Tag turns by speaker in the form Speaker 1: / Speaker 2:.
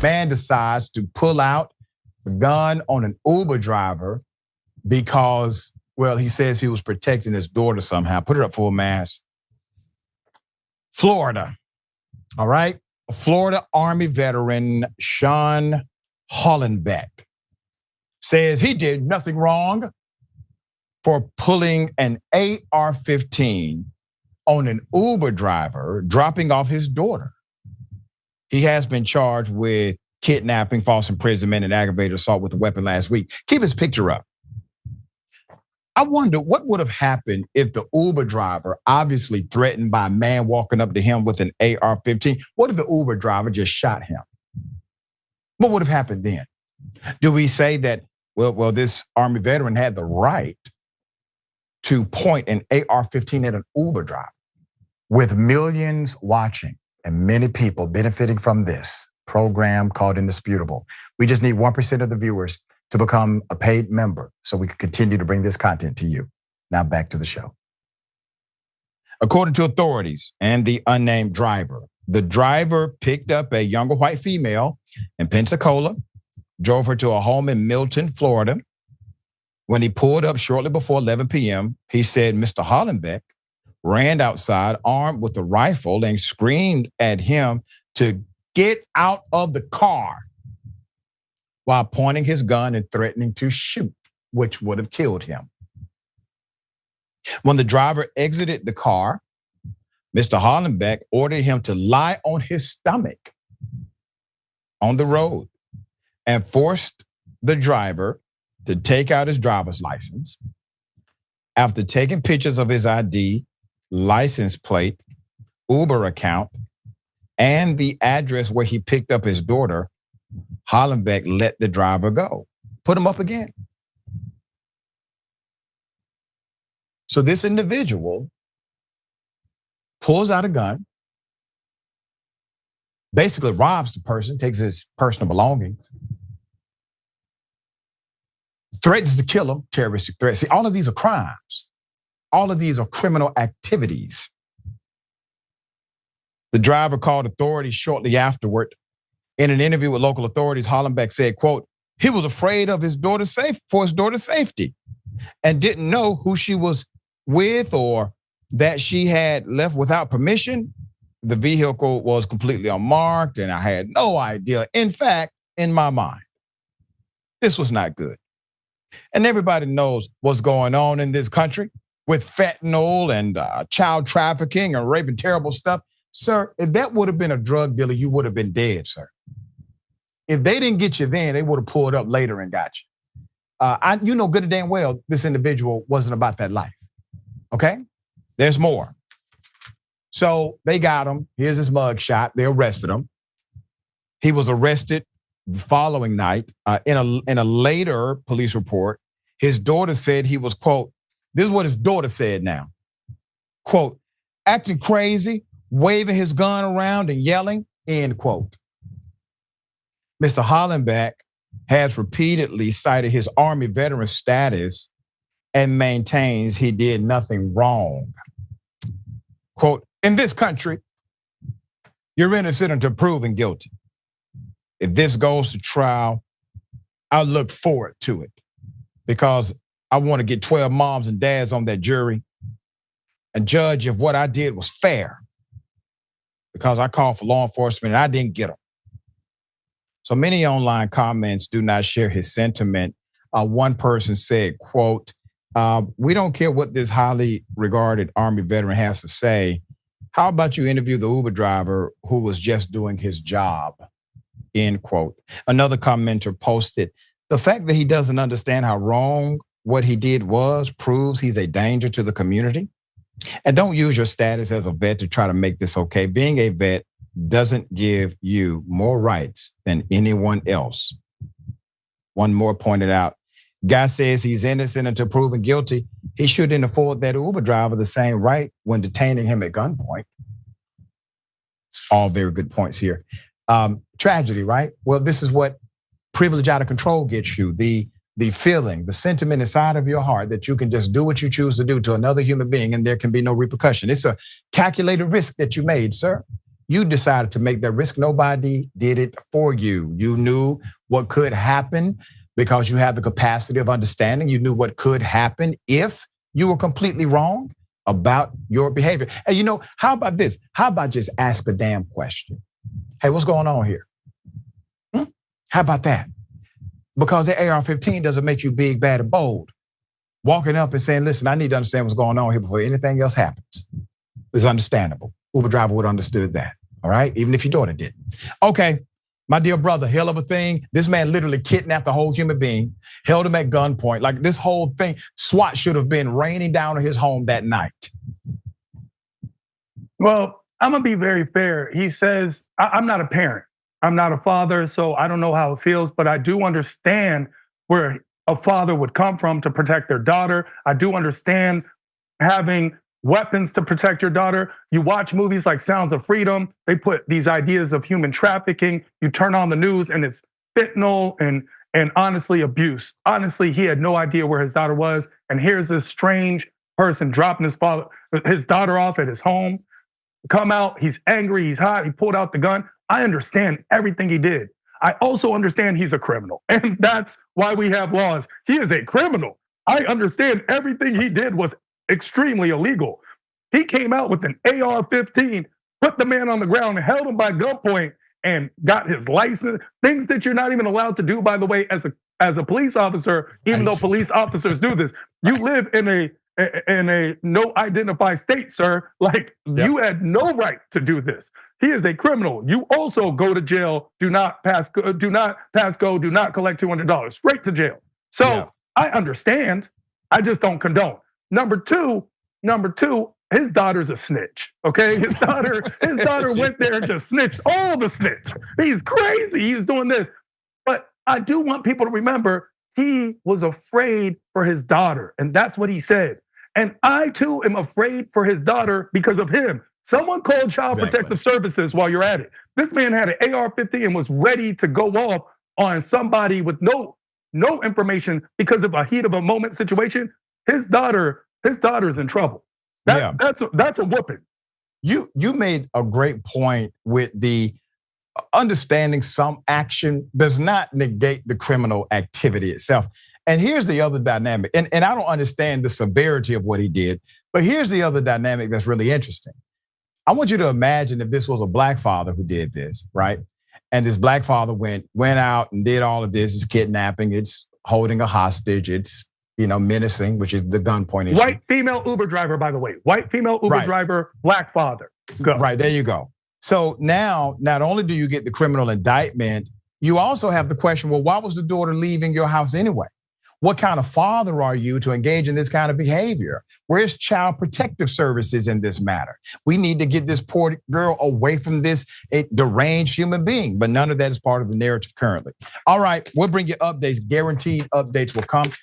Speaker 1: Man decides to pull out a gun on an Uber driver because, well, he says he was protecting his daughter somehow. Put it up full mass. Florida, all right? A Florida Army veteran, Sean Hollenbeck, says he did nothing wrong for pulling an AR-15 on an Uber driver dropping off his daughter. He has been charged with kidnapping, false imprisonment, and aggravated assault with a weapon last week. Keep his picture up. I wonder what would have happened if the Uber driver, obviously threatened by a man walking up to him with an AR-15, what if the Uber driver just shot him? What would have happened then? Do we say that, well, this Army veteran had the right to point an AR-15 at an Uber driver? With millions watching and many people benefiting from this program called Indisputable, we just need 1% of the viewers to become a paid member so we can continue to bring this content to you. Now back to the show. According to authorities and the unnamed driver, the driver picked up a younger white female in Pensacola, drove her to a home in Milton, Florida. When he pulled up shortly before 11 p.m., he said Mr. Hollenbeck ran outside armed with a rifle and screamed at him to get out of the car while pointing his gun and threatening to shoot, which would have killed him. When the driver exited the car, Mr. Hollenbeck ordered him to lie on his stomach on the road and forced the driver to take out his driver's license. After taking pictures of his ID, license plate, Uber account, and the address where he picked up his daughter, Hollenbeck let the driver go. Put him up again. So this individual pulls out a gun, basically robs the person, takes his personal belongings, threatens to kill him, terroristic threats. See, all of these are crimes. All of these are criminal activities. The driver called authorities shortly afterward. In an interview with local authorities, Hollenbeck said, quote, he was afraid of his daughter's safety and didn't know who she was with or that she had left without permission. The vehicle was completely unmarked and I had no idea. In fact, in my mind, this was not good. And everybody knows what's going on in this country with fentanyl and child trafficking and rape and terrible stuff. Sir, if that would have been a drug dealer, you would have been dead, sir. If they didn't get you then, they would have pulled up later and got you. You know good and damn well this individual wasn't about that life, okay? There's more. So they got him. Here's his mug shot. They arrested him. He was arrested the following night. In a later police report, his daughter said he was, quote, this is what his daughter said now, quote, acting crazy, waving his gun around and yelling, end quote. Mr. Hollenbeck has repeatedly cited his Army veteran status and maintains he did nothing wrong. Quote, in this country, you're innocent until proven guilty. If this goes to trial, I look forward to it because I want to get 12 moms and dads on that jury and judge if what I did was fair because I called for law enforcement and I didn't get them. So many online comments do not share his sentiment. One person said, quote, we don't care what this highly regarded Army veteran has to say. How about you interview the Uber driver who was just doing his job, end quote. Another commenter posted, the fact that he doesn't understand how wrong what he did was proves he's a danger to the community. And don't use your status as a vet to try to make this okay. Being a vet doesn't give you more rights than anyone else. One more pointed out, guy says he's innocent until proven guilty. He shouldn't afford that Uber driver the same right when detaining him at gunpoint. All very good points here. Tragedy, right? Well, this is what privilege out of control gets you. The feeling, the sentiment inside of your heart that you can just do what you choose to do to another human being and there can be no repercussion. It's a calculated risk that you made, sir. You decided to make that risk. Nobody did it for you. You knew what could happen because you have the capacity of understanding. You knew what could happen if you were completely wrong about your behavior. And how about this? How about just ask a damn question? Hey, what's going on here? How about that? Because the AR-15 doesn't make you big, bad, and bold. Walking up and saying, listen, I need to understand what's going on here before anything else happens is understandable. Uber driver would have understood that, all right? Even if your daughter didn't. Okay, my dear brother, hell of a thing. This man literally kidnapped a whole human being, held him at gunpoint. Like this whole thing, SWAT should have been raining down on his home that night.
Speaker 2: Well, I'm gonna be very fair. He says, I'm not a parent. I'm not a father, so I don't know how it feels, but I do understand where a father would come from to protect their daughter. I do understand having weapons to protect your daughter. You watch movies like Sounds of Freedom, they put these ideas of human trafficking. You turn on the news and it's fentanyl and honestly abuse. Honestly, he had no idea where his daughter was. And here's this strange person dropping his daughter off at his home. Come out, he's angry, he's hot, he pulled out the gun. I understand everything he did. I also understand he's a criminal, and that's why we have laws. He is a criminal. I understand everything he did was extremely illegal. He came out with an AR-15, put the man on the ground, held him by gunpoint, and got his license. Things that you're not even allowed to do, by the way, as a police officer, even though police officers do this. You live in a no identified state, sir. Like you had no right to do this. He is a criminal. You also go to jail. Do not pass go. Do not collect $200. Straight to jail. So I understand. I just don't condone. Number two, his daughter's a snitch. Okay, his daughter went there and just snitched all the snitch. He's crazy. He's doing this. But I do want people to remember he was afraid for his daughter, and that's what he said. And I too am afraid for his daughter because of him. Someone called Child Protective Services while you're at it. This man had an AR-15 and was ready to go off on somebody with no information because of a heat of a moment situation. His daughter's in trouble. That's a whooping.
Speaker 1: You made a great point with the understanding some action does not negate the criminal activity itself. And here's the other dynamic, and I don't understand the severity of what he did, but here's the other dynamic that's really interesting. I want you to imagine if this was a black father who did this, right? And this black father went out and did all of this. It's kidnapping, it's holding a hostage, it's menacing, which is the gunpoint issue.
Speaker 2: White female Uber driver, by the way. White female Uber driver, black father. Go.
Speaker 1: Right, there you go. So now, not only do you get the criminal indictment, you also have the question, well, why was the daughter leaving your house anyway? What kind of father are you to engage in this kind of behavior? Where's Child Protective Services in this matter? We need to get this poor girl away from this deranged human being, but none of that is part of the narrative currently. All right, we'll bring you updates. Guaranteed updates will come.